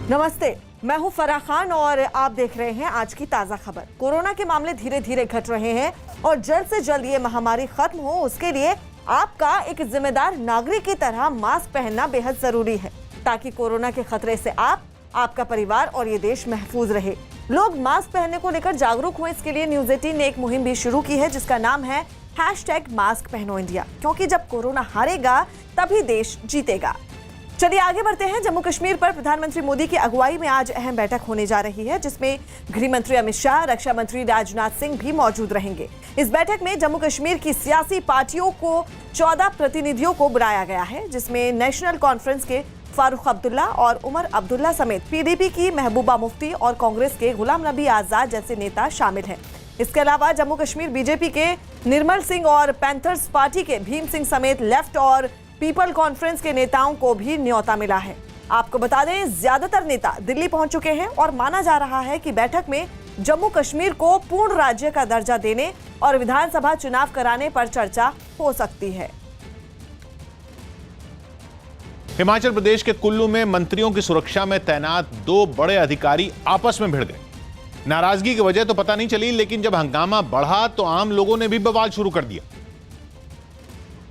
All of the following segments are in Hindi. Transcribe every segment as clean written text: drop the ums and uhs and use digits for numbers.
नमस्ते, मैं हूं फराह खान और आप देख रहे हैं आज की ताजा खबर। कोरोना के मामले धीरे धीरे घट रहे हैं और जल्द से जल्द ये महामारी खत्म हो, उसके लिए आपका एक जिम्मेदार नागरिक की तरह मास्क पहनना बेहद जरूरी है, ताकि कोरोना के खतरे से आप, आपका परिवार और ये देश महफूज रहे। लोग मास्क पहनने को लेकर जागरूक हुए, इसके लिए न्यूज 18 ने एक मुहिम भी शुरू की है जिसका नाम है #मास्क पहनो इंडिया, क्योंकि जब कोरोना हारेगा तभी देश जीतेगा। चलिए आगे बढ़ते हैं। जम्मू कश्मीर पर प्रधानमंत्री मोदी की अगुवाई में आज अहम बैठक होने जा रही है, जिसमें गृह मंत्री अमित शाह, रक्षा मंत्री राजनाथ सिंह भी मौजूद रहेंगे। इस बैठक में जम्मू कश्मीर की सियासी पार्टियों को 14 प्रतिनिधियों को बुलाया गया है, जिसमें नेशनल कॉन्फ्रेंस के फारूक अब्दुल्ला और उमर अब्दुल्ला समेत पीडीपी की महबूबा मुफ्ती और कांग्रेस के गुलाम नबी आजाद जैसे नेता शामिल हैं। इसके अलावा जम्मू कश्मीर बीजेपी के निर्मल सिंह और पैंथर्स पार्टी के भीम सिंह समेत लेफ्ट और पीपल कॉन्फ्रेंस के नेताओं को भी न्योता मिला है। आपको बता दें, ज्यादातर नेता दिल्ली पहुंच चुके हैं और माना जा रहा है कि बैठक में जम्मू कश्मीर को पूर्ण राज्य का दर्जा देने और विधानसभा चुनाव कराने पर चर्चा हो सकती है। हिमाचल प्रदेश के कुल्लू में मंत्रियों की सुरक्षा में तैनात 2 बड़े अधिकारी आपस में भिड़ गए। नाराजगी की वजह तो पता नहीं चली, लेकिन जब हंगामा बढ़ा तो आम लोगों ने भी बवाल शुरू कर दिया।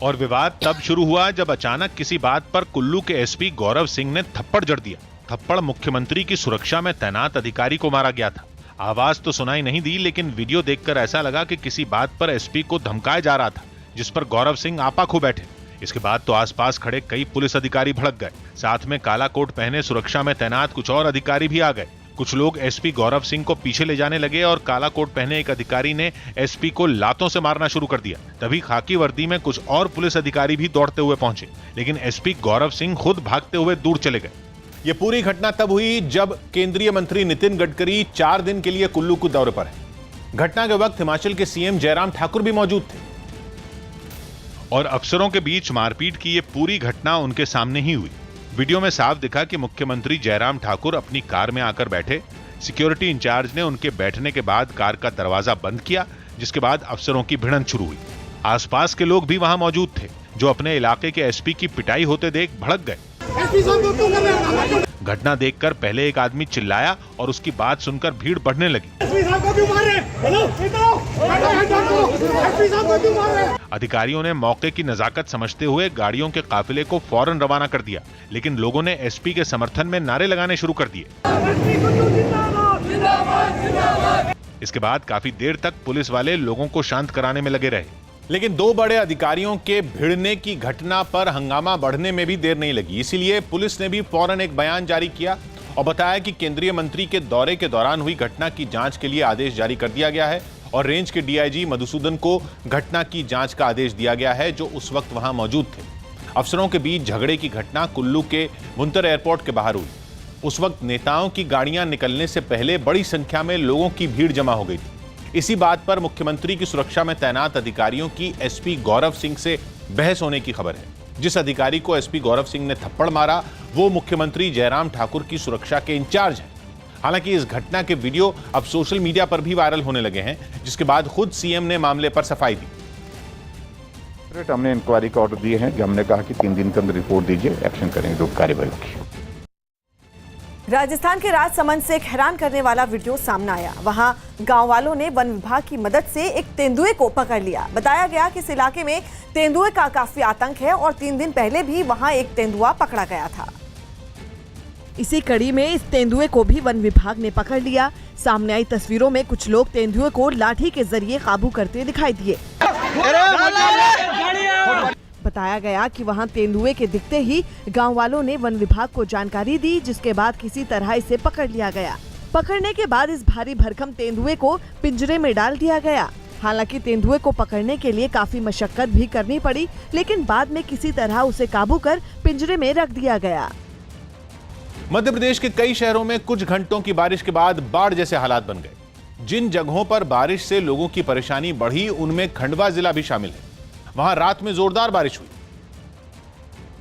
और विवाद तब शुरू हुआ जब अचानक किसी बात पर कुल्लू के एसपी गौरव सिंह ने थप्पड़ जड़ दिया। थप्पड़ मुख्यमंत्री की सुरक्षा में तैनात अधिकारी को मारा गया था। आवाज तो सुनाई नहीं दी, लेकिन वीडियो देखकर ऐसा लगा कि किसी बात पर एसपी को धमकाया जा रहा था, जिस पर गौरव सिंह आपा खो बैठे। इसके बाद तो आसपास खड़े कई पुलिस अधिकारी भड़क गए। साथ में काला कोट पहने सुरक्षा में तैनात कुछ और अधिकारी भी आ गए। कुछ लोग एसपी गौरव सिंह को पीछे ले जाने लगे और काला कोट पहने एक अधिकारी ने एसपी को लातों से मारना शुरू कर दिया। तभी खाकी वर्दी में कुछ और पुलिस अधिकारी भी दौड़ते हुए पहुंचे, लेकिन एसपी गौरव सिंह खुद भागते हुए दूर चले गए। यह पूरी घटना तब हुई जब केंद्रीय मंत्री नितिन गडकरी 4 दिन के लिए कुल्लू के दौरे पर है। घटना के वक्त हिमाचल के सीएम जयराम ठाकुर भी मौजूद थे और अफसरों के बीच मारपीट की यह पूरी घटना उनके सामने ही हुई। वीडियो में साफ दिखा कि मुख्यमंत्री जयराम ठाकुर अपनी कार में आकर बैठे। सिक्योरिटी इंचार्ज ने उनके बैठने के बाद कार का दरवाजा बंद किया, जिसके बाद अफसरों की भिड़ंत शुरू हुई। आसपास के लोग भी वहां मौजूद थे, जो अपने इलाके के एसपी की पिटाई होते देख भड़क गए। घटना देखकर पहले एक आदमी चिल्लाया और उसकी बात सुनकर भीड़ बढ़ने लगी। अधिकारियों ने मौके की नजाकत समझते हुए गाड़ियों के काफिले को फौरन रवाना कर दिया, लेकिन लोगों ने एसपी के समर्थन में नारे लगाने शुरू कर दिए। इसके बाद काफी देर तक पुलिस वाले लोगों को शांत कराने में लगे रहे, लेकिन 2 बड़े अधिकारियों के भिड़ने की घटना पर हंगामा बढ़ने में भी देर नहीं लगी। इसीलिए पुलिस ने भी फौरन एक बयान जारी किया और बताया कि केंद्रीय मंत्री के दौरे के दौरान हुई घटना की जांच के लिए आदेश जारी कर दिया गया है और रेंज के डीआईजी मधुसूदन को घटना की जांच का आदेश दिया गया है, जो उस वक्त वहां मौजूद थे। अफसरों के बीच झगड़े की घटना कुल्लू के भुंतर एयरपोर्ट के बाहर हुई। उस वक्त नेताओं की गाड़ियां निकलने से पहले बड़ी संख्या में लोगों की भीड़ जमा हो गई थी। इसी बात पर मुख्यमंत्री की सुरक्षा में तैनात अधिकारियों की एसपी गौरव सिंह से बहस होने की खबर है। जिस अधिकारी को एसपी गौरव सिंह ने थप्पड़ मारा, वो मुख्यमंत्री जयराम ठाकुर की सुरक्षा के इंचार्ज हैं। हालांकि इस घटना के वीडियो अब सोशल मीडिया पर भी वायरल होने लगे हैं, जिसके बाद खुद सीएम ने मामले पर सफाई दी। हमने इंक्वायरी का ऑर्डर दिए हैं कि हमने कहा कि 3 दिन के अंदर रिपोर्ट दीजिए, एक्शन करेंगे जो कार्रवाई होगी। राजस्थान के राजसमंद से एक हैरान करने वाला वीडियो सामने आया। वहां गांव वालों ने वन विभाग की मदद से एक तेंदुए को पकड़ लिया। बताया गया कि इस इलाके में तेंदुए का काफी आतंक है और 3 दिन पहले भी वहां एक तेंदुआ पकड़ा गया था। इसी कड़ी में इस तेंदुए को भी वन विभाग ने पकड़ लिया। सामने आई तस्वीरों में कुछ लोग तेंदुए को लाठी के जरिए काबू करते दिखाई दिए। बताया गया कि वहां तेंदुए के दिखते ही गांव वालों ने वन विभाग को जानकारी दी, जिसके बाद किसी तरह इसे पकड़ लिया गया। पकड़ने के बाद इस भारी भरकम तेंदुए को पिंजरे में डाल दिया गया। हालांकि तेंदुए को पकड़ने के लिए काफी मशक्कत भी करनी पड़ी, लेकिन बाद में किसी तरह उसे काबू कर पिंजरे में रख दिया गया। मध्य प्रदेश के कई शहरों में कुछ घंटों की बारिश के बाद बाढ़ जैसे हालात बन गए। जिन जगहों पर बारिश से लोगों की परेशानी बढ़ी, उनमें खंडवा जिला भी शामिल है। वहां रात में जोरदार बारिश हुई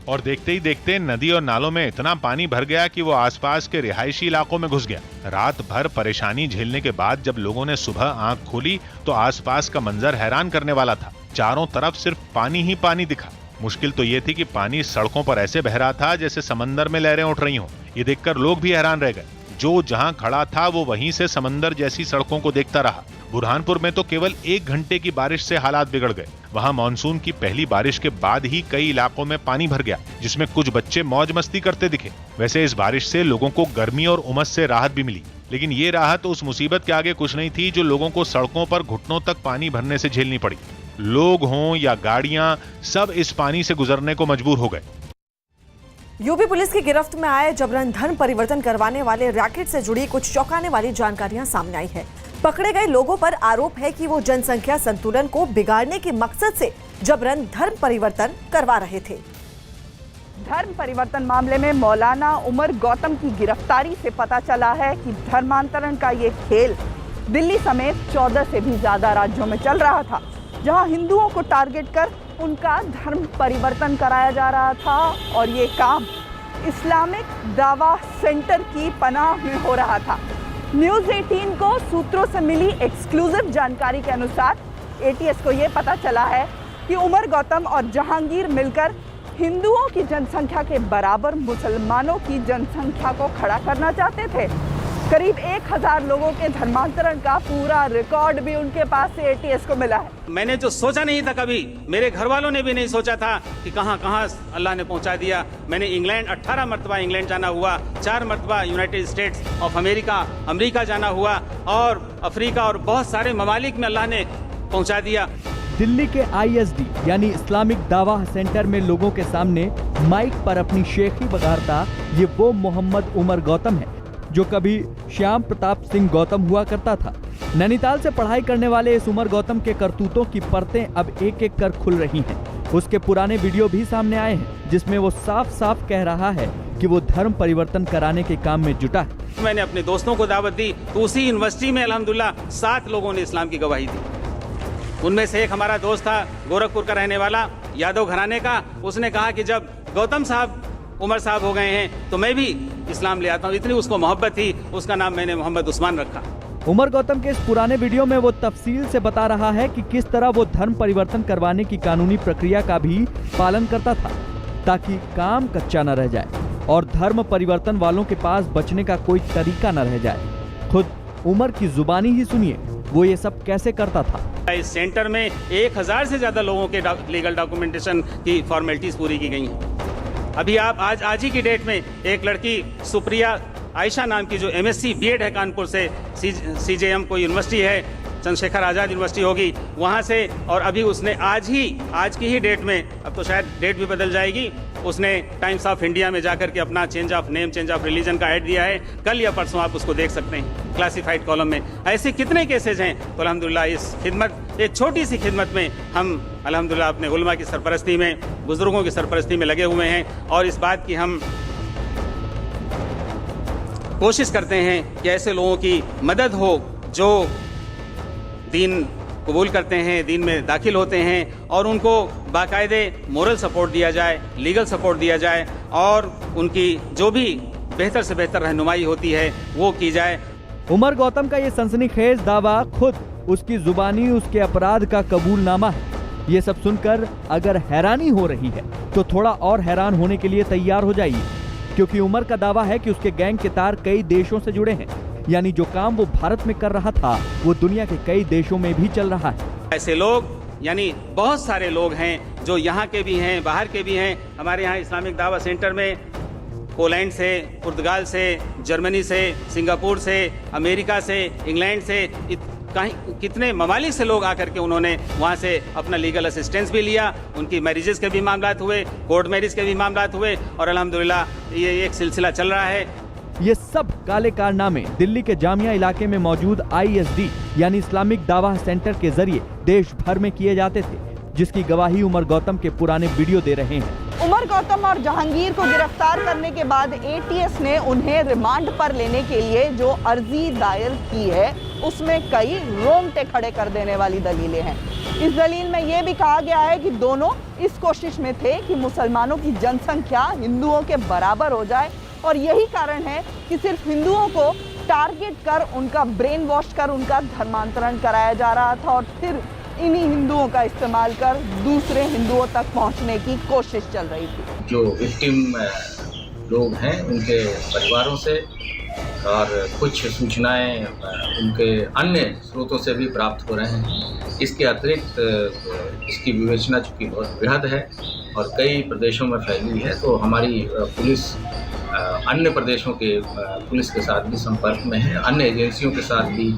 और देखते ही देखते नदी और नालों में इतना पानी भर गया कि वो आसपास के रिहायशी इलाकों में घुस गया। रात भर परेशानी झेलने के बाद जब लोगों ने सुबह आंख खोली तो आसपास का मंजर हैरान करने वाला था। चारों तरफ सिर्फ पानी ही पानी दिखा। मुश्किल तो ये थी कि पानी सड़कों पर ऐसे बह रहा था जैसे समंदर में लहरें उठ रही हों। ये देखकर लोग भी हैरान रह गए। जो जहां खड़ा था वो वहीं से समंदर जैसी सड़कों को देखता रहा। बुरहानपुर में तो केवल 1 घंटे की बारिश से हालात बिगड़ गए। वहां मानसून की पहली बारिश के बाद ही कई इलाकों में पानी भर गया, जिसमें कुछ बच्चे मौज मस्ती करते दिखे। वैसे इस बारिश से लोगों को गर्मी और उमस से राहत भी मिली, लेकिन ये राहत उस मुसीबत के आगे कुछ नहीं थी जो लोगों को सड़कों पर घुटनों तक पानी भरने से झेलनी पड़ी। लोग हों या गाड़ियां, सब इस पानी से गुजरने को मजबूर हो गए। यूपी पुलिस की गिरफ्त में आए जबरन धर्म परिवर्तन करवाने वाले रैकेट से जुड़ी कुछ चौंकाने वाली जानकारियां सामने आई है। पकड़े गए लोगों पर आरोप है कि वो जनसंख्या संतुलन को बिगाड़ने के मकसद से जबरन धर्म परिवर्तन करवा रहे थे। धर्म परिवर्तन मामले में मौलाना उमर गौतम की गिरफ्तारी से पता चला है कि धर्मांतरण का ये खेल दिल्ली समेत 14 से भी ज्यादा राज्यों में चल रहा था, जहां हिंदुओं को टारगेट कर उनका धर्म परिवर्तन कराया जा रहा था और ये काम इस्लामिक दावा सेंटर की पनाह में हो रहा था। न्यूज़ 18 को सूत्रों से मिली एक्सक्लूसिव जानकारी के अनुसार एटीएस को ये पता चला है कि उमर गौतम और जहांगीर मिलकर हिंदुओं की जनसंख्या के बराबर मुसलमानों की जनसंख्या को खड़ा करना चाहते थे। करीब 1000 लोगों के धर्मांतरण का पूरा रिकॉर्ड भी उनके पास से एटीएस को मिला है। मैंने जो सोचा नहीं था, कभी मेरे घर वालों ने भी नहीं सोचा था कि कहां कहां अल्लाह ने पहुंचा दिया। मैंने इंग्लैंड 18 मरतबा इंग्लैंड जाना हुआ, 4 मरतबा यूनाइटेड स्टेट्स ऑफ अमेरिका जाना हुआ, और अफ्रीका और बहुत सारे ममालिक में अल्लाह ने पहुंचा दिया। दिल्ली के ISD यानी इस्लामिक दावा सेंटर में लोगों के सामने माइक पर अपनी शेखी बघारता ये वो मोहम्मद उमर गौतम है जो कभी श्याम प्रताप सिंह गौतम हुआ करता था। नैनीताल से पढ़ाई करने वाले इस उमर गौतम के करतूतों की परतें अब एक एक कर खुल रही हैं। उसके पुराने वीडियो भी सामने आए हैं जिसमें वो साफ साफ कह रहा है कि वो धर्म परिवर्तन कराने के काम में जुटा है। मैंने अपने दोस्तों को दावत दी तो उसी यूनिवर्सिटी में अल्हम्दुलिल्लाह 7 लोगों ने इस्लाम की गवाही दी। उनमें से एक हमारा दोस्त था गोरखपुर का रहने वाला, यादव घराने का। उसने कहा कि जब गौतम साहब उमर साहब हो गए हैं तो मैं भी इस्लाम ले आता हूँ। इतनी उसको मोहब्बत थी, उसका नाम मैंने मोहम्मद उस्मान रखा। उमर गौतम के इस पुराने वीडियो में वो तफसील से बता रहा है कि किस तरह वो धर्म परिवर्तन करवाने की कानूनी प्रक्रिया का भी पालन करता था ताकि काम कच्चा न रह जाए और धर्म परिवर्तन वालों के पास बचने का कोई तरीका न रह जाए। खुद उमर की जुबानी ही सुनिए वो ये सब कैसे करता था। इस सेंटर में 1000 से ज्यादा लोगों के लीगल डॉक्यूमेंटेशन की फॉर्मेलिटीज पूरी की गई हैं। अभी आप आज ही की डेट में एक लड़की सुप्रिया आयशा नाम की जो MSc BEd है कानपुर से, CJM कोई यूनिवर्सिटी है, चंद्रशेखर आजाद यूनिवर्सिटी होगी, वहां से, और अभी उसने आज की ही डेट में, अब तो शायद डेट भी बदल जाएगी, उसने टाइम्स ऑफ इंडिया में जाकर के अपना change of name, change of religion का ऐड दिया है। कल या परसों आप उसको देख सकते हैं क्लासिफाइड कॉलम में। ऐसे कितने केसेज हैं। तो अल्हम्दुलिल्लाह इस खिदमत, एक छोटी सी खिदमत में हम अल्हम्दुलिल्लाह अपने उलमा की सरपरस्ती में, बुजुर्गों की सरपरस्ती में लगे हुए हैं और इस बात की हम कोशिश करते हैं कि ऐसे लोगों की मदद हो जो दीन कबूल करते हैं, दीन में दाखिल होते हैं, और उनको बाकायदे मोरल सपोर्ट दिया जाए, लीगल सपोर्ट दिया जाए और उनकी जो भी बेहतर से बेहतर रहनुमाई होती है वो की जाए। उमर गौतम का ये सनसनीखेज दावा खुद उसकी जुबानी उसके अपराध का कबूलनामा है। ये सब सुनकर अगर हैरानी हो रही है तो थोड़ा और हैरान होने के लिए तैयार हो जाइए, क्योंकि उमर का दावा है कि उसके गैंग के तार कई देशों से जुड़े हैं, यानी जो काम वो भारत में कर रहा था वो दुनिया के कई देशों में भी चल रहा है। ऐसे लोग यानी बहुत सारे लोग हैं जो यहाँ के भी हैं, बाहर के भी हैं। हमारे यहाँ इस्लामिक दावा सेंटर में पोलैंड से, पुर्तगाल से, जर्मनी से, सिंगापुर से, अमेरिका से, इंग्लैंड से, कितने ममालिक से लोग आकर के उन्होंने वहाँ से अपना लीगल असिस्टेंस भी लिया। उनकी मैरिजेस के भी मामलात हुए, कोर्ट मैरिज के भी मामलात हुए और अल्हम्दुलिल्लाह ये एक सिलसिला चल रहा है। ये सब काले कारनामे दिल्ली के जामिया इलाके में मौजूद ISD यानी इस्लामिक दावा सेंटर के जरिए देश भर में किए जाते थे, जिसकी गवाही उमर गौतम के पुराने वीडियो दे रहे हैं। उमर गौतम और जहांगीर को गिरफ्तार करने के बाद ATS ने उन्हें रिमांड पर लेने के लिए जो अर्जी दायर की है उसमें कई रोंगटे खड़े कर देने वाली दलीलें हैं। इस दलील में ये भी कहा गया है कि दोनों इस कोशिश में थे कि मुसलमानों की जनसंख्या हिंदुओं के बराबर हो जाए और यही कारण है कि सिर्फ हिंदुओं को टारगेट कर उनका ब्रेन वॉश कर उनका धर्मांतरण कराया जा रहा था और फिर इन्हीं हिंदुओं का इस्तेमाल कर दूसरे हिंदुओं तक पहुंचने की कोशिश चल रही थी। जो विक्टिम लोग हैं उनके परिवारों से और कुछ सूचनाएं उनके अन्य स्रोतों से भी प्राप्त हो रहे हैं। इसके अतिरिक्त इसकी विवेचना चूँकि बहुत बृहद है और कई प्रदेशों में फैली है, तो हमारी पुलिस अन्य प्रदेशों के पुलिस के साथ भी संपर्क में है, अन्य एजेंसियों के साथ भी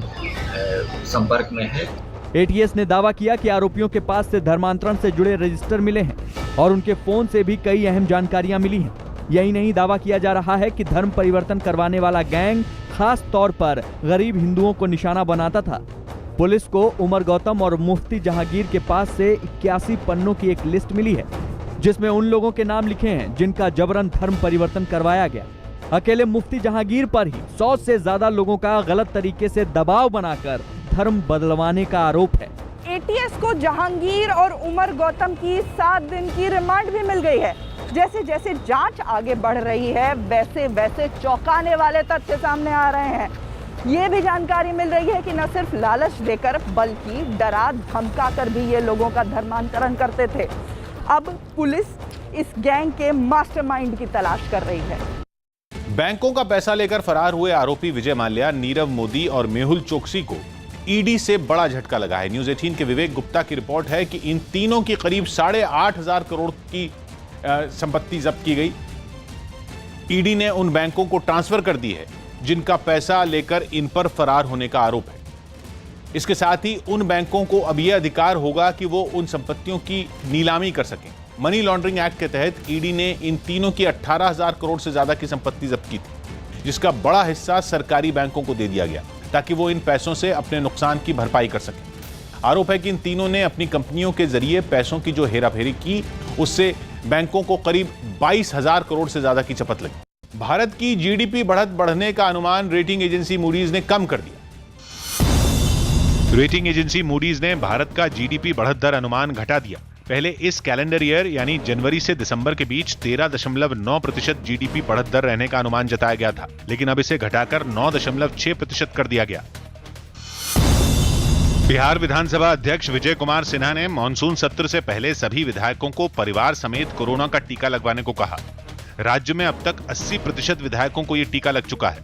संपर्क में है। एटीएस ने दावा किया कि आरोपियों के पास से धर्मांतरण से जुड़े रजिस्टर मिले हैं और उनके फोन से भी कई अहम जानकारियां मिली हैं। यही नहीं, दावा किया जा रहा है कि धर्म परिवर्तन करवाने वाला गैंग खास तौर पर गरीब हिंदुओं को निशाना बनाता था। पुलिस को उमर गौतम और मुफ्ती जहांगीर के पास से 81 पन्नों की एक लिस्ट मिली है, जिसमें उन लोगों के नाम लिखे हैं जिनका जबरन धर्म परिवर्तन करवाया गया। अकेले मुफ्ती जहांगीर पर ही 100 से ज्यादा लोगों का गलत तरीके से दबाव बनाकर धर्म बदलवाने का आरोप है। एटीएस को जहांगीर और उमर गौतम की 7 दिन की रिमांड भी मिल गई है। जैसे जैसे जांच आगे बढ़ रही है, वैसे वैसे चौंकाने वाले तथ्य सामने आ रहे हैं। ये भी जानकारी मिल रही है कि न सिर्फ लालच देकर बल्कि डरा धमका कर भी ये लोगों का धर्मांतरण करते थे। अब पुलिस इस गैंग के मास्टरमाइंड की तलाश कर रही है। बैंकों का पैसा लेकर फरार हुए आरोपी विजय माल्या, नीरव मोदी और मेहुल चोकसी को ईडी से बड़ा झटका लगा है। न्यूज 18 के विवेक गुप्ता की रिपोर्ट है कि इन तीनों की करीब 8,500 करोड़ की संपत्ति जब्त की गई। ईडी ने उन बैंकों को ट्रांसफर कर दी है जिनका पैसा लेकर इन पर फरार होने का आरोप है। इसके साथ ही उन बैंकों को अब यह अधिकार होगा कि वो उन संपत्तियों की नीलामी कर सकें। मनी लॉन्ड्रिंग एक्ट के तहत ईडी ने इन तीनों की 18,000 करोड़ से ज्यादा की संपत्ति जब्त की थी, जिसका बड़ा हिस्सा सरकारी बैंकों को दे दिया गया ताकि वो इन पैसों से अपने नुकसान की भरपाई कर सकें। आरोप है कि इन तीनों ने अपनी कंपनियों के जरिए पैसों की जो हेराफेरी की, उससे बैंकों को करीब 22,000 करोड़ से ज्यादा की चपत लगी। भारत की जीडीपी बढ़ने का अनुमान रेटिंग एजेंसी मूडीज ने कम कर दिया। रेटिंग एजेंसी मूडीज ने भारत का जीडीपी बढ़त दर अनुमान घटा दिया। पहले इस कैलेंडर ईयर यानी जनवरी से दिसंबर के बीच 13.9% जीडीपी बढ़त दर रहने का अनुमान जताया गया था, लेकिन अब इसे घटाकर 9.6% कर दिया गया। बिहार विधानसभा अध्यक्ष विजय कुमार सिन्हा ने मॉनसून सत्र से पहले सभी विधायकों को परिवार समेत कोरोना का टीका लगवाने को कहा। राज्य में अब तक 80% विधायकों को यह टीका लग चुका है।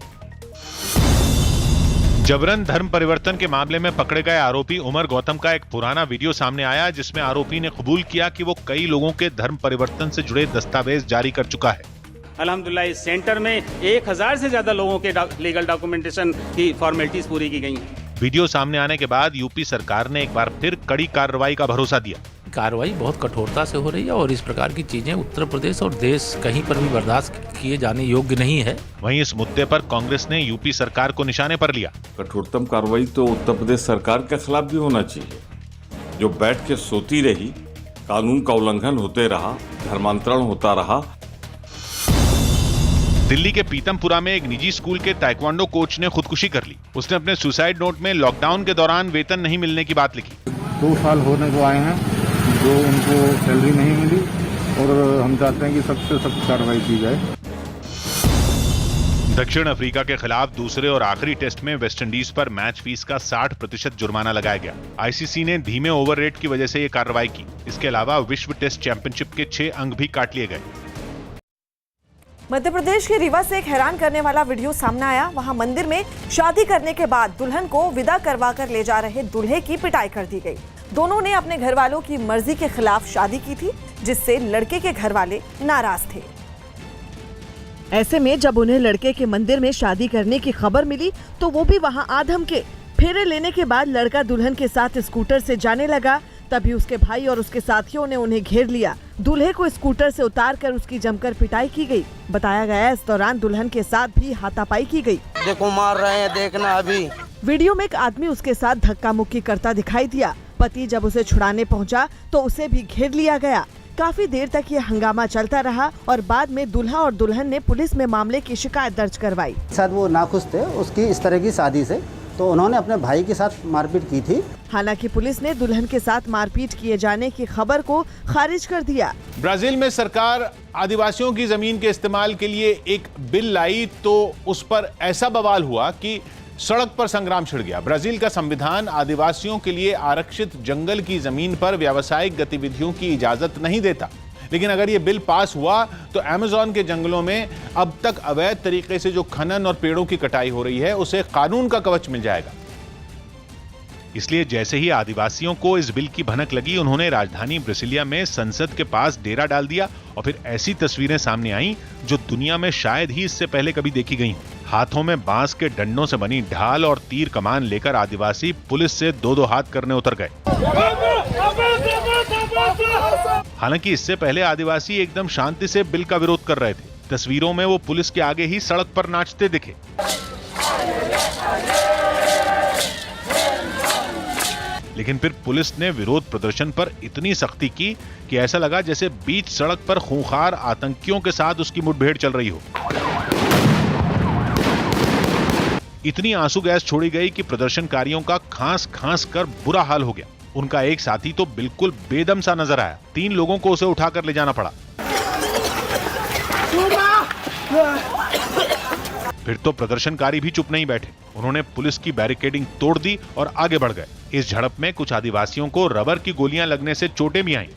जबरन धर्म परिवर्तन के मामले में पकड़े गए आरोपी उमर गौतम का एक पुराना वीडियो सामने आया, जिसमें आरोपी ने कबूल किया कि वो कई लोगों के धर्म परिवर्तन से जुड़े दस्तावेज जारी कर चुका है। अल्हम्दुलिल्लाह इस सेंटर में 1000 से ज्यादा लोगों के लीगल डॉक्यूमेंटेशन की फॉर्मेलिटीज पूरी की गई हैं। वीडियो सामने आने के बाद यूपी सरकार ने एक बार फिर कड़ी कार्रवाई का भरोसा दिया। कार्रवाई बहुत कठोरता से हो रही है और इस प्रकार की चीजें उत्तर प्रदेश और देश कहीं पर भी बर्दाश्त किए जाने योग्य नहीं है। वहीं इस मुद्दे पर कांग्रेस ने यूपी सरकार को निशाने पर लिया। कठोरतम कार्रवाई तो उत्तर प्रदेश सरकार के खिलाफ भी होना चाहिए, जो बैठ के सोती रही, कानून का उल्लंघन होते रहा, धर्मांतरण होता रहा। दिल्ली के पीतमपुरा में एक निजी स्कूल के ताइक्वांडो कोच ने खुदकुशी कर ली। उसने अपने सुसाइड नोट में लॉकडाउन के दौरान वेतन नहीं मिलने की बात लिखी। 2 साल होने को आए हैं जो उनको सैलरी नहीं मिली और हम चाहते हैं कि सख्त से सख्त कार्रवाई की जाए। दक्षिण अफ्रीका के खिलाफ दूसरे और आखिरी टेस्ट में वेस्टइंडीज पर मैच फीस का 60% जुर्माना लगाया गया। आईसीसी ने धीमे ओवर रेट की वजह से यह कार्रवाई की। इसके अलावा विश्व टेस्ट चैंपियनशिप के 6 अंक भी काट लिए गए। मध्य प्रदेश के रीवा से एक हैरान करने वाला वीडियो सामने आया। वहां मंदिर में शादी करने के बाद दुल्हन को विदा करवा कर ले जा रहे दूल्हे की पिटाई कर दी गई। दोनों ने अपने घर वालों की मर्जी के खिलाफ शादी की थी, जिससे लड़के के घर वाले नाराज थे। ऐसे में जब उन्हें लड़के के मंदिर में शादी करने की खबर मिली तो वो भी वहां आधम के। फेरे लेने के बाद लड़का दुल्हन के साथ स्कूटर से जाने लगा, तभी उसके भाई और उसके साथियों ने उन्हें घेर लिया। दूल्हे को स्कूटर से उतारकर उसकी जमकर पिटाई की गई। बताया गया इस दौरान दुल्हन के साथ भी हाथापाई की गई। देखो मार रहे हैं, देखना अभी। वीडियो में एक आदमी उसके साथ धक्का मुक्की करता दिखाई दिया। पति जब उसे छुड़ाने पहुंचा तो उसे भी घेर लिया गया। काफी देर तक ये हंगामा चलता रहा और बाद में दूल्हा और दुल्हन ने पुलिस में मामले की शिकायत दर्ज करवाई। शायद वो नाखुश थे उसकी इस तरह की शादी से, तो उन्होंने अपने भाई के साथ मारपीट की थी। हालांकि पुलिस ने दुल्हन के साथ मारपीट किए जाने की खबर को खारिज कर दिया। ब्राजील में सरकार आदिवासियों की जमीन के इस्तेमाल के लिए एक बिल लाई तो उस पर ऐसा बवाल हुआ कि सड़क पर संग्राम छिड़ गया। ब्राजील का संविधान आदिवासियों के लिए आरक्षित जंगल की जमीन पर व्यावसायिक गतिविधियों की इजाजत नहीं देता, लेकिन अगर यह बिल पास हुआ तो अमेज़न के जंगलों में अब तक अवैध तरीके से जो खनन और पेड़ों की कटाई हो रही है उसे कानून का कवच मिल जाएगा। इसलिए जैसे ही आदिवासियों को इस बिल की भनक लगी, उन्होंने राजधानी ब्रासिलिया में संसद के पास डेरा डाल दिया और फिर ऐसी तस्वीरें सामने आईं जो दुनिया में शायद ही इससे पहले कभी देखी गई हों। हाथों में बांस के डंडों से बनी ढाल और तीर कमान लेकर आदिवासी पुलिस से दो हाथ करने उतर गए। हालांकि इससे पहले आदिवासी एकदम शांति से बिल का विरोध कर रहे थे। तस्वीरों में वो पुलिस के आगे ही सड़क पर नाचते दिखे। लेकिन फिर पुलिस ने विरोध प्रदर्शन पर इतनी सख्ती की कि ऐसा लगा जैसे बीच सड़क पर खूंखार आतंकियों के साथ उसकी मुठभेड़ चल रही हो। इतनी आंसू गैस छोड़ी गई कि प्रदर्शनकारियों का खांस कर बुरा हाल हो गया। उनका एक साथी तो बिल्कुल बेदम सा नजर आया। 3 लोगों को उसे उठाकर ले जाना पड़ा। फिर तो प्रदर्शनकारी भी चुप नहीं बैठे। उन्होंने पुलिस की बैरिकेडिंग तोड़ दी और आगे बढ़ गए। इस झड़प में कुछ आदिवासियों को रबर की गोलियां लगने से चोटें भी आईं।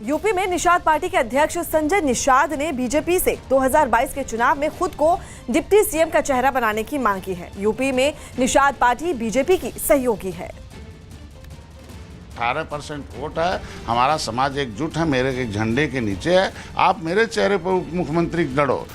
यूपी में निषाद पार्टी के अध्यक्ष संजय निषाद ने बीजेपी से 2022 के चुनाव में खुद को डिप्टी सीएम का चेहरा बनाने की मांग की है। यूपी में निषाद पार्टी बीजेपी की सहयोगी है। 18% वोट है। हमारा समाज एकजुट है, मेरे एक झंडे के नीचे है। आप मेरे चेहरे पर उप मुख्यमंत्री लड़ो।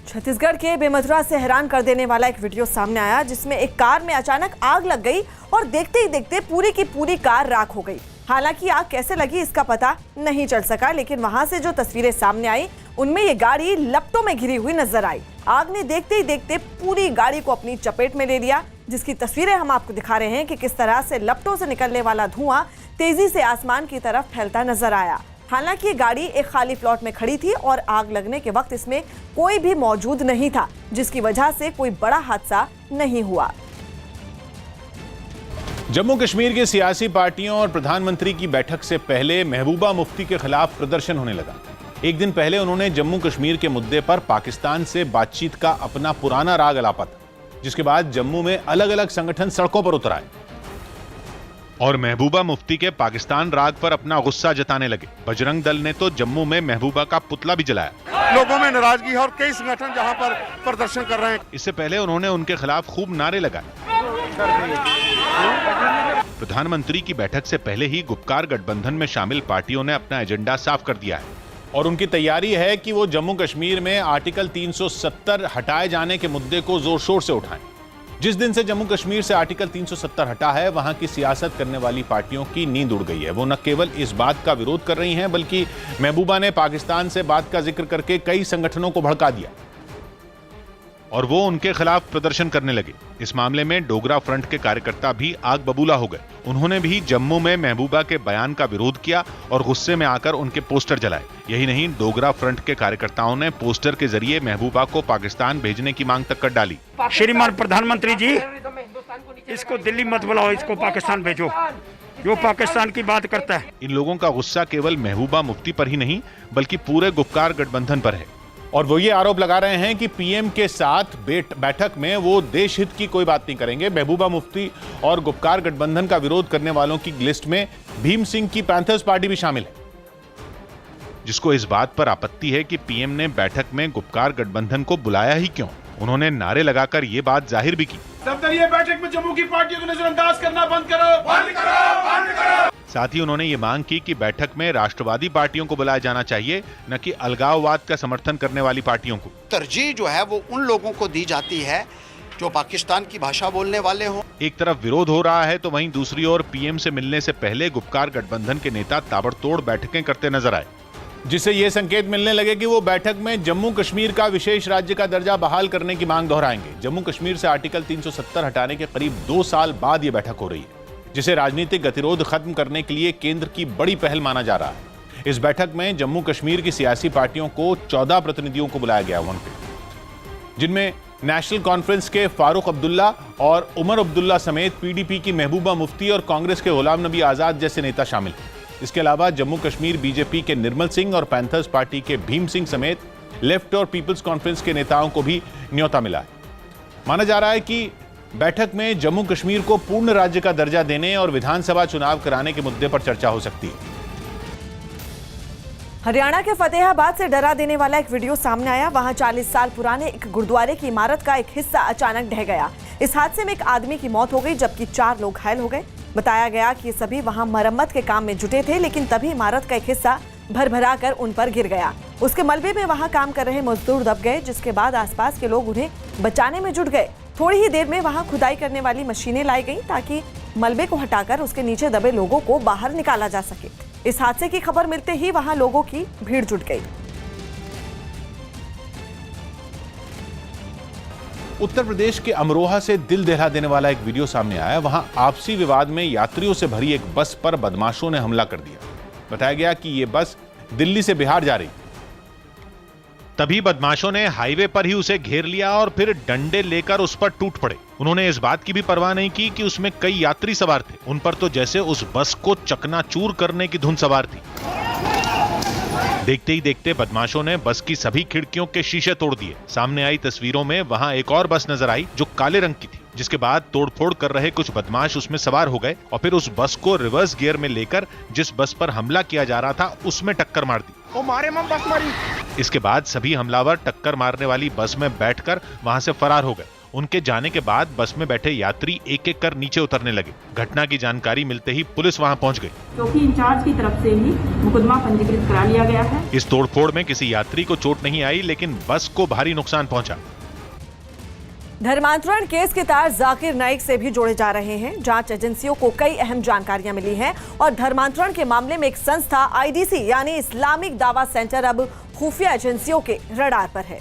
छत्तीसगढ़ के बेमथुरा से हैरान कर देने वाला एक वीडियो सामने आया जिसमें एक कार में अचानक आग लग गई और देखते ही देखते पूरी की पूरी कार राख हो गई। हालांकि आग कैसे लगी इसका पता नहीं चल सका, लेकिन वहां से जो तस्वीरें सामने आई उनमें ये गाड़ी लपटों में घिरी हुई नजर आई। आग ने देखते ही देखते पूरी गाड़ी को अपनी चपेट में ले लिया, जिसकी तस्वीरें हम आपको दिखा रहे हैं कि किस तरह से लपटों से निकलने वाला धुआं तेजी से आसमान की तरफ फैलता नजर आया। हालांकि ये गाड़ी एक खाली प्लॉट में खड़ी थी और आग लगने के वक्त इसमें कोई भी मौजूद नहीं था, जिसकी वजह से कोई बड़ा हादसा नहीं हुआ। जम्मू कश्मीर की सियासी पार्टियों और प्रधानमंत्री की बैठक से पहले महबूबा मुफ्ती के खिलाफ प्रदर्शन होने लगा। एक दिन पहले उन्होंने जम्मू कश्मीर के मुद्दे पर पाकिस्तान से बातचीत का अपना पुराना राग अलापा था, जिसके बाद जम्मू में अलग अलग संगठन सड़कों पर उतर आए और महबूबा मुफ्ती के पाकिस्तान राग पर अपना गुस्सा जताने लगे। बजरंग दल ने तो जम्मू में महबूबा का पुतला भी जलाया। लोगों में नाराजगी है और कई संगठन जहां पर प्रदर्शन कर रहे हैं। इससे पहले उन्होंने उनके खिलाफ खूब नारे लगाए। प्रधानमंत्री की बैठक से पहले ही गुपकार गठबंधन में शामिल पार्टियों ने अपना एजेंडा साफ कर दिया है और उनकी तैयारी है कि वो जम्मू कश्मीर में आर्टिकल 370 हटाए जाने के मुद्दे को जोर शोर से उठाएं। जिस दिन से जम्मू कश्मीर से आर्टिकल 370 हटा है, वहां की सियासत करने वाली पार्टियों की नींद उड़ गई है। वो न केवल इस बात का विरोध कर रही हैं, बल्कि महबूबा ने पाकिस्तान से बात का जिक्र करके कई संगठनों को भड़का दिया और वो उनके खिलाफ प्रदर्शन करने लगे। इस मामले में डोगरा फ्रंट के कार्यकर्ता भी आग बबूला हो गए। उन्होंने भी जम्मू में महबूबा के बयान का विरोध किया और गुस्से में आकर उनके पोस्टर जलाए। यही नहीं, डोगरा फ्रंट के कार्यकर्ताओं ने पोस्टर के जरिए महबूबा को पाकिस्तान भेजने की मांग तक कर डाली। श्रीमान प्रधानमंत्री जी, इसको दिल्ली मत बुलाओ, इसको पाकिस्तान भेजो, जो पाकिस्तान की बात करता है। इन लोगों का गुस्सा केवल महबूबा मुफ्ती पर ही नहीं, बल्कि पूरे गुपकार गठबंधन पर है और वो ये आरोप लगा रहे हैं कि पीएम के साथ बैठक में वो देश हित की कोई बात नहीं करेंगे। महबूबा मुफ्ती और गुपकार गठबंधन का विरोध करने वालों की लिस्ट में भीम सिंह की पैंथर्स पार्टी भी शामिल है, जिसको इस बात पर आपत्ति है कि पीएम ने बैठक में गुपकार गठबंधन को बुलाया ही क्यों। उन्होंने नारे लगाकर ये बात जाहिर भी की। ये बैठक में जम्मू की पार्टियों को नजरअंदाज करना बंद करो, बंद करो, बंद करो। साथ ही उन्होंने ये मांग की कि बैठक में राष्ट्रवादी पार्टियों को बुलाया जाना चाहिए, न कि अलगाववाद का समर्थन करने वाली पार्टियों को। तरजीह जो है वो उन लोगों को दी जाती है जो पाकिस्तान की भाषा बोलने वाले हों। एक तरफ विरोध हो रहा है तो वहीं दूसरी ओर पीएम से मिलने से पहले गुपकार गठबंधन के नेता ताबड़तोड़ बैठकें करते नजर आए, जिससे ये संकेत मिलने लगे कि वो बैठक में जम्मू कश्मीर का विशेष राज्य का दर्जा बहाल करने की मांग दोहराएंगे। जम्मू कश्मीर से आर्टिकल 370 हटाने के करीब 2 साल बाद ये बैठक हो रही है, जिसे राजनीतिक गतिरोध खत्म करने के लिए केंद्र की बड़ी पहल माना जा रहा है। इस बैठक में जम्मू कश्मीर की सियासी पार्टियों को 14 प्रतिनिधियों को बुलाया गया वहां पे, जिनमें नेशनल कॉन्फ्रेंस के फारूक अब्दुल्ला और उमर अब्दुल्ला समेत पीडीपी की महबूबा मुफ्ती और कांग्रेस के गुलाम नबी आजाद जैसे नेता शामिल हैं। इसके अलावा जम्मू कश्मीर बीजेपी के निर्मल सिंह और पैंथर्स पार्टी के भीम सिंह समेत लेफ्ट और पीपल्स कॉन्फ्रेंस के नेताओं को भी न्योता मिला है। माना जा रहा है कि बैठक में जम्मू कश्मीर को पूर्ण राज्य का दर्जा देने और विधानसभा चुनाव कराने के मुद्दे पर चर्चा हो सकती है। हरियाणा के फतेहाबाद से डरा देने वाला एक वीडियो सामने आया। वहां 40 साल पुराने एक गुरुद्वारे की इमारत का एक हिस्सा अचानक ढह गया। इस हादसे में एक आदमी की मौत हो गई जबकि 4 लोग घायल हो गए। बताया गया कि सभी वहां मरम्मत के काम में जुटे थे, लेकिन तभी इमारत का एक हिस्सा भरभरा कर उन पर गिर गया। उसके मलबे में वहां काम कर रहे मजदूर दब गए, जिसके बाद आसपास के लोग उन्हें बचाने में जुट गए। थोड़ी ही देर में वहां खुदाई करने वाली मशीनें लाई गईं ताकि मलबे को हटाकर उसके नीचे दबे लोगों को बाहर निकाला जा सके। इस हादसे की खबर मिलते ही वहां लोगों की भीड़ जुट गई। उत्तर प्रदेश के अमरोहा से दिल दहला देने वाला एक वीडियो सामने आया। वहां आपसी विवाद में यात्रियों से भरी एक बस पर बदमाशों ने हमला कर दिया। बताया गया कि यह बस दिल्ली से बिहार जा रही। तभी बदमाशों ने हाईवे पर ही उसे घेर लिया और फिर डंडे लेकर उस पर टूट पड़े। उन्होंने इस बात की भी परवाह नहीं की कि उसमें कई यात्री सवार थे। उन पर तो जैसे उस बस को चकनाचूर करने की धुन सवार थी। देखते ही देखते बदमाशों ने बस की सभी खिड़कियों के शीशे तोड़ दिए। सामने आई तस्वीरों में वहां एक और बस नजर आई जो काले रंग की थी, जिसके बाद तोड़फोड़ कर रहे कुछ बदमाश उसमें सवार हो गए और फिर उस बस को रिवर्स गियर में लेकर जिस बस पर हमला किया जा रहा था उसमें टक्कर मार दी। बस मारी। इसके बाद सभी हमलावर टक्कर मारने वाली बस में बैठकर वहां से फरार हो गए। उनके जाने के बाद बस में बैठे यात्री एक एक कर नीचे उतरने लगे। घटना की जानकारी मिलते ही पुलिस वहां पहुंच गई। चौकी इंचार्ज की तरफ से ही मुकदमा पंजीकृत करा लिया गया है। इस तोड़फोड़ में किसी यात्री को चोट नहीं आई, लेकिन बस को भारी नुकसान पहुंचा। धर्मांतरण केस के तार जाकिर नाइक से भी जोड़े जा रहे हैं। जांच एजेंसियों को कई अहम जानकारियां मिली हैं और धर्मांतरण के मामले में एक संस्था आईडीसी यानी इस्लामिक दावा सेंटर अब खुफिया एजेंसियों के रडार पर है।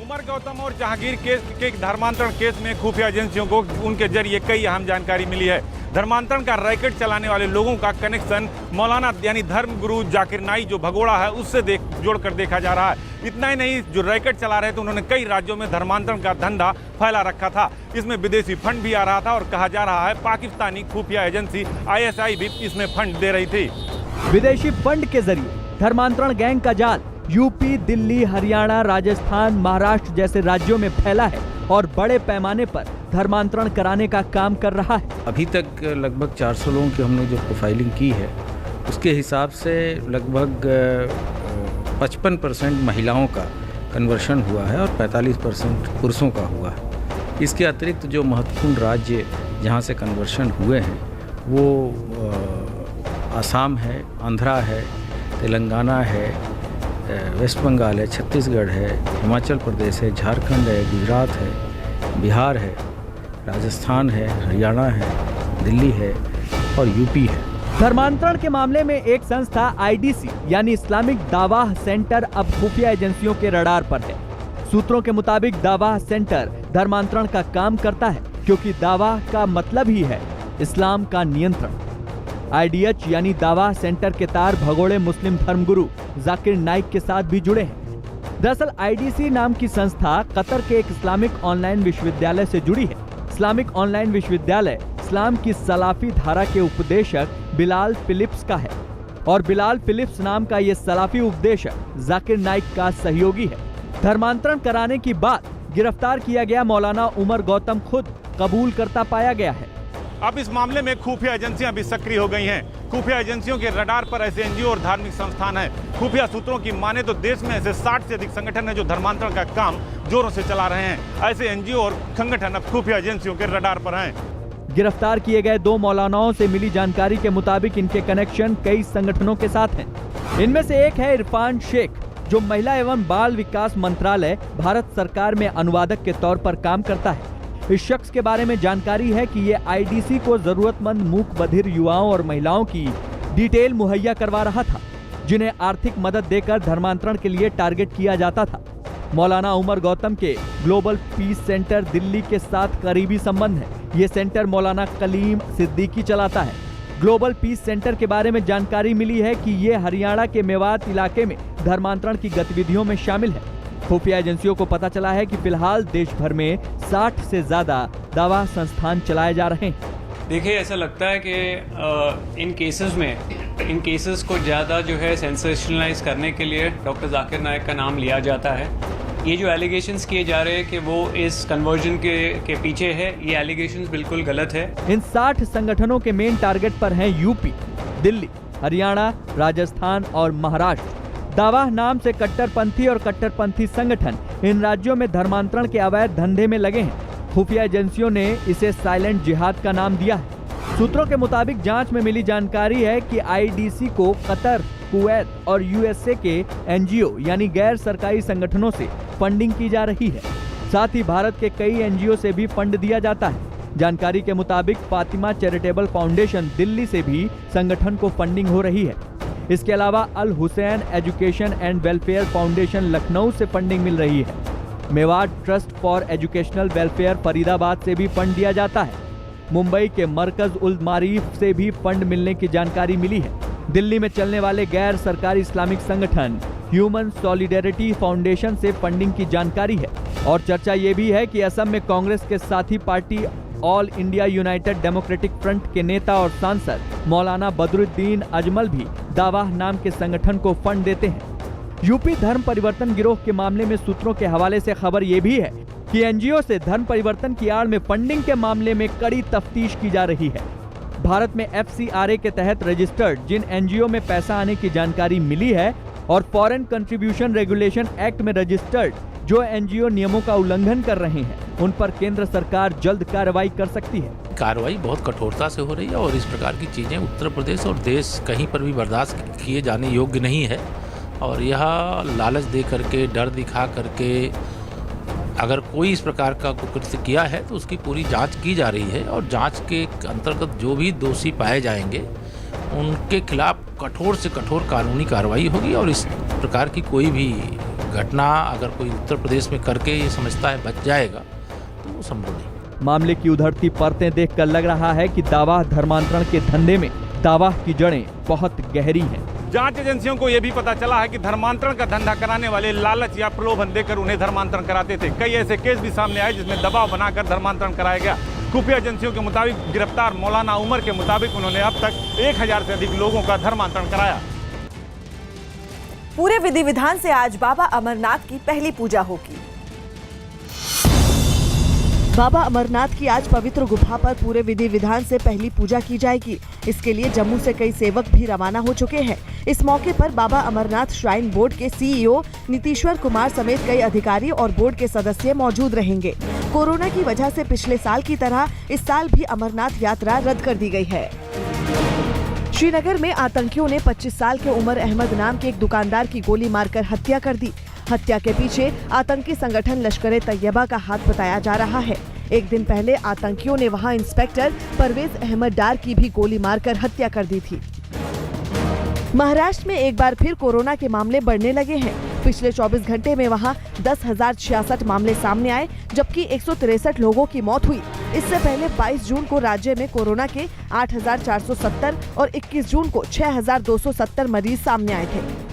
उमर गौतम और जहांगीर केस के धर्मांतरण केस में खुफिया एजेंसियों को उनके जरिए कई अहम जानकारी मिली है। धर्मांतरण का रैकेट चलाने वाले लोगों का कनेक्शन मौलाना यानी धर्म गुरु जाकिर नाइक जो भगोड़ा है उससे जोड़कर देखा जा रहा है। इतना ही नहीं, जो रैकेट चला रहे थे उन्होंने कई राज्यों में धर्मांतरण का धंधा फैला रखा था। इसमें विदेशी फंड भी आ रहा था और कहा जा रहा है पाकिस्तानी खुफिया एजेंसी ISI भी इसमें फंड दे रही थी। विदेशी फंड के जरिए धर्मांतरण गैंग का जाल यूपी, दिल्ली, हरियाणा, राजस्थान, महाराष्ट्र जैसे राज्यों में फैला है और बड़े पैमाने पर धर्मांतरण कराने का काम कर रहा है। अभी तक लगभग 400 लोगों की हमने जो प्रोफाइलिंग की है उसके हिसाब से लगभग 55% महिलाओं का कन्वर्शन हुआ है और 45% पुरुषों का हुआ है। इसके अतिरिक्त जो महत्वपूर्ण राज्य जहां से कन्वर्शन हुए हैं वो असम है, आंध्रा है, तेलंगाना है, वेस्ट बंगाल है, छत्तीसगढ़ है, हिमाचल प्रदेश है, झारखंड है, गुजरात है, बिहार है, राजस्थान है, हरियाणा है, दिल्ली है और यूपी है। धर्मांतरण के मामले में एक संस्था आईडीसी यानी इस्लामिक दावा सेंटर अब खुफिया एजेंसियों के रडार पर है। सूत्रों के मुताबिक दावा सेंटर धर्मांतरण का काम करता है क्योंकि दावा का मतलब ही है इस्लाम का नियंत्रण। IDH यानी दावा सेंटर के तार भगोड़े मुस्लिम धर्मगुरु जाकिर नाइक के साथ भी जुड़े हैं। दरअसल IDC नाम की संस्था कतर के एक इस्लामिक ऑनलाइन विश्वविद्यालय से जुड़ी है। इस्लामिक ऑनलाइन विश्वविद्यालय इस्लाम की सलाफी धारा के उपदेशक बिलाल फिलिप्स का है और बिलाल फिलिप्स नाम का ये सलाफी उपदेशक जाकिर नाइक का सहयोगी है। धर्मांतरण कराने की बात गिरफ्तार किया गया मौलाना उमर गौतम खुद कबूल करता पाया गया है। अब इस मामले में खुफिया एजेंसियां भी सक्रिय हो गई हैं। खुफिया एजेंसियों के रडार पर ऐसे NGO और धार्मिक संस्थान हैं। खुफिया सूत्रों की माने तो देश में ऐसे 60 से अधिक संगठन हैं जो धर्मांतरण का काम जोरों से चला रहे हैं। ऐसे NGO और संगठन अब खुफिया एजेंसियों के रडार पर हैं। गिरफ्तार किए गए 2 मौलानाओं से मिली जानकारी के मुताबिक इनके कनेक्शन कई संगठनों के साथ हैं। इनमें से एक है इरफान शेख जो महिला एवं बाल विकास मंत्रालय भारत सरकार में अनुवादक के तौर पर काम करता है। इस शख्स के बारे में जानकारी है कि ये IDC को जरूरतमंद मूक बधिर युवाओं और महिलाओं की डिटेल मुहैया करवा रहा था जिन्हें आर्थिक मदद देकर धर्मांतरण के लिए टारगेट किया जाता था। मौलाना उमर गौतम के ग्लोबल पीस सेंटर दिल्ली के साथ करीबी संबंध है। ये सेंटर मौलाना कलीम सिद्दीकी चलाता है। ग्लोबल पीस सेंटर के बारे में जानकारी मिली है कि ये हरियाणा के मेवात इलाके में धर्मांतरण की गतिविधियों में शामिल है। खुफिया एजेंसियों को पता चला है कि फिलहाल देश भर में 60 से ज्यादा दावा संस्थान चलाए जा रहे हैं। देखिए, ऐसा लगता है कि इन केसेस को ज़्यादा जो है सेंसेशनलाइज करने के लिए डॉक्टर जाकिर नाइक का नाम लिया जाता है। ये जो एलिगेशंस किए जा रहे हैं कि वो इस कन्वर्जन के पीछे है, ये एलिगेशंस बिल्कुल गलत है। इन 60 संगठनों के मेन टारगेट पर हैं यूपी, दिल्ली, हरियाणा, राजस्थान और महाराष्ट्र। दावा नाम से कट्टरपंथी और कट्टरपंथी संगठन इन राज्यों में धर्मांतरण के अवैध धंधे में लगे हैं। खुफिया एजेंसियों ने इसे साइलेंट जिहाद का नाम दिया है। सूत्रों के मुताबिक जांच में मिली जानकारी है कि आईडीसी को कतर, कुवैत और यूएसए के एनजीओ यानी गैर सरकारी संगठनों से फंडिंग की जा रही है। साथ ही भारत के कई एनजीओ से भी फंड दिया जाता है। जानकारी के मुताबिक फातिमा चैरिटेबल फाउंडेशन दिल्ली से भी संगठन को फंडिंग हो रही है। इसके अलावा Al Hussain education and welfare foundation Lucknow से फंडिंग मिल रही है। Mewar trust for educational welfare Faridabad से भी फंड दिया जाता है। मुंबई के मरकज उल मारीफ से भी फंड मिलने की जानकारी मिली है। दिल्ली में चलने वाले गैर सरकारी इस्लामिक संगठन ह्यूमन सॉलिडेरिटी फाउंडेशन से फंडिंग की जानकारी है। और चर्चा ये भी है कि असम में कांग्रेस के साथी party all India United democratic front के नेता और सांसद मौलाना बदरुद्दीन अजमल भी दावा नाम के संगठन को फंड देते हैं। यूपी धर्म परिवर्तन गिरोह के मामले में सूत्रों के हवाले से खबर ये भी है कि एनजीओ से धर्म परिवर्तन की आड़ में फंडिंग के मामले में कड़ी तफ्तीश की जा रही है। भारत में FCRA के तहत रजिस्टर्ड जिन एनजीओ में पैसा आने की जानकारी मिली है और फॉरेन कंट्रीब्यूशन रेगुलेशन एक्ट में रजिस्टर्ड जो एनजीओ नियमों का उल्लंघन कर रहे हैं, उन पर केंद्र सरकार जल्द कार्रवाई कर सकती है। कार्रवाई बहुत कठोरता से हो रही है और इस प्रकार की चीजें उत्तर प्रदेश और देश कहीं पर भी बर्दाश्त किए जाने योग्य नहीं है। और यह लालच दे करके, डर दिखा करके अगर कोई इस प्रकार का कुकृत्य किया है तो उसकी पूरी जांच की जा रही है और जांच के अंतर्गत जो भी दोषी पाए जाएंगे उनके खिलाफ कठोर से कठोर कानूनी कार्रवाई होगी। और इस प्रकार की कोई भी घटना अगर कोई उत्तर प्रदेश में करके ये समझता है बच जाएगा तो वो संभव नहीं। मामले की उधरती परतें देखकर लग रहा है कि दावा धर्मांतरण के धंधे में दावा की जड़ें बहुत गहरी हैं। जांच एजेंसियों को यह भी पता चला है कि धर्मांतरण का धंधा कराने वाले लालच या प्रलोभन देकर उन्हें धर्मांतरण कराते थे। कई ऐसे केस भी सामने आए जिसमें दबाव बनाकर धर्मांतरण कराया गया। खुफिया एजेंसियों के मुताबिक गिरफ्तार मौलाना उमर के मुताबिक उन्होंने अब तक 1000 से अधिक लोगों का धर्मांतरण कराया। पूरे विधि विधान से आज बाबा अमरनाथ की पहली पूजा होगी। बाबा अमरनाथ की आज पवित्र गुफा पर पूरे विधि विधान से पहली पूजा की जाएगी। इसके लिए जम्मू से कई सेवक भी रवाना हो चुके हैं। इस मौके पर बाबा अमरनाथ श्राइन बोर्ड के CEO नीतीश्वर कुमार समेत कई अधिकारी और बोर्ड के सदस्य मौजूद रहेंगे। कोरोना की वजह से पिछले साल की तरह इस साल भी अमरनाथ यात्रा रद्द कर दी गई है। श्रीनगर में आतंकियों ने 25 साल के उमर अहमद नाम के एक दुकानदार की गोली मारकर हत्या कर दी। हत्या के पीछे आतंकी संगठन लश्कर-ए-तैयबा का हाथ बताया जा रहा है। एक दिन पहले आतंकियों ने वहां इंस्पेक्टर परवेज अहमद डार की भी गोली मारकर हत्या कर दी थी। महाराष्ट्र में एक बार फिर कोरोना के मामले बढ़ने लगे हैं। पिछले 24 घंटे में वहां 10,066 मामले सामने आए, जबकि 163 लोगों की मौत हुई। इससे पहले 22 जून को राज्य में कोरोना के 8,470 और 21 जून को 6,270 मरीज सामने आए थे।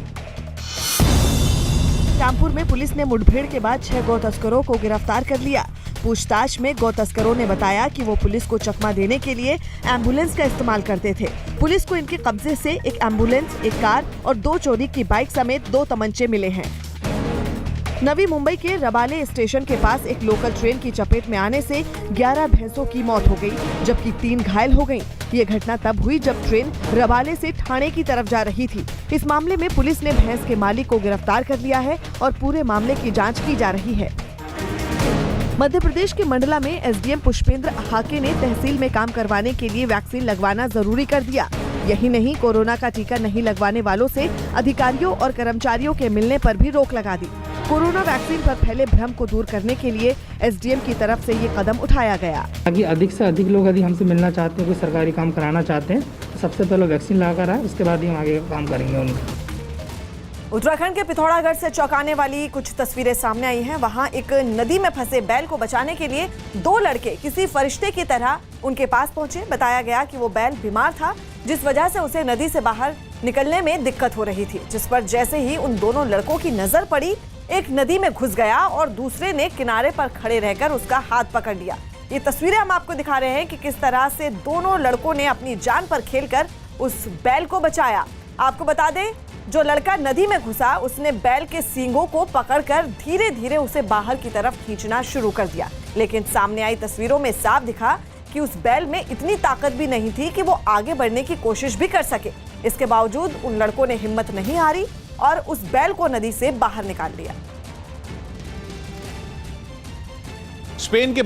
रामपुर में पुलिस ने मुठभेड़ के बाद 6 गौ तस्करों को गिरफ्तार कर लिया। पूछताछ में गौ तस्करों ने बताया कि वो पुलिस को चकमा देने के लिए एम्बुलेंस का इस्तेमाल करते थे। पुलिस को इनके कब्जे से एक एम्बुलेंस, एक कार और 2 चोरी की बाइक समेत 2 तमंचे मिले हैं। नवी मुंबई के रबाले स्टेशन के पास एक लोकल ट्रेन की चपेट में आने से 11 भैंसों की मौत हो गई, जबकि 3 घायल हो गईं। ये घटना तब हुई जब ट्रेन रबाले से ठाणे की तरफ जा रही थी। इस मामले में पुलिस ने भैंस के मालिक को गिरफ्तार कर लिया है और पूरे मामले की जांच की जा रही है। मध्य प्रदेश के मंडला में एसडीएम पुष्पेंद्र हाके ने तहसील में काम करवाने के लिए वैक्सीन लगवाना जरूरी कर दिया। यही नहीं, कोरोना का टीका नहीं लगवाने वालों से अधिकारियों और कर्मचारियों के मिलने पर भी रोक लगा दी। कोरोना वैक्सीन पर फैले भ्रम को दूर करने के लिए एसडीएम की तरफ से ये कदम उठाया गया। ताकि अधिक से अधिक लोग यदि हमसे मिलना चाहते हैं, कोई सरकारी काम कराना चाहते हैं, तो सबसे पहले वैक्सीन लगा कर आए, उसके बाद ही हम आगे काम करेंगे उनका। उत्तराखंड के पिथौरागढ़ से चौंकाने वाली कुछ तस्वीरें सामने आई हैं। वहां एक नदी में फंसे बैल को बचाने के लिए 2 लड़के किसी फरिश्ते की तरह उनके पास पहुंचे। बताया गया कि वो बैल बीमार था, जिस वजह से उसे नदी से बाहर निकलने में दिक्कत हो रही थी, जिस पर जैसे ही उन दोनों लड़कों की नजर पड़ी, एक नदी में घुस गया और दूसरे ने किनारे पर खड़े रहकर उसका हाथ पकड़ लिया। ये तस्वीरें हम आपको दिखा रहे हैं कि किस तरह से दोनों लड़कों ने अपनी जान पर खेलकर उस बैल को बचाया। आपको बता दें, जो लड़का नदी में घुसा उसने बैल के सींगों को पकड़कर धीरे धीरे उसे बाहर की तरफ खींचना शुरू कर दिया। लेकिन सामने आई तस्वीरों में साफ दिखा कि उस बैल में इतनी ताकत भी नहीं थी कि वो आगे बढ़ने की कोशिश भी कर सके। इसके बावजूद उन लड़कों ने हिम्मत नहीं हारी और उस बैल को नदी से बाहर निकाल लिया। स्पेन के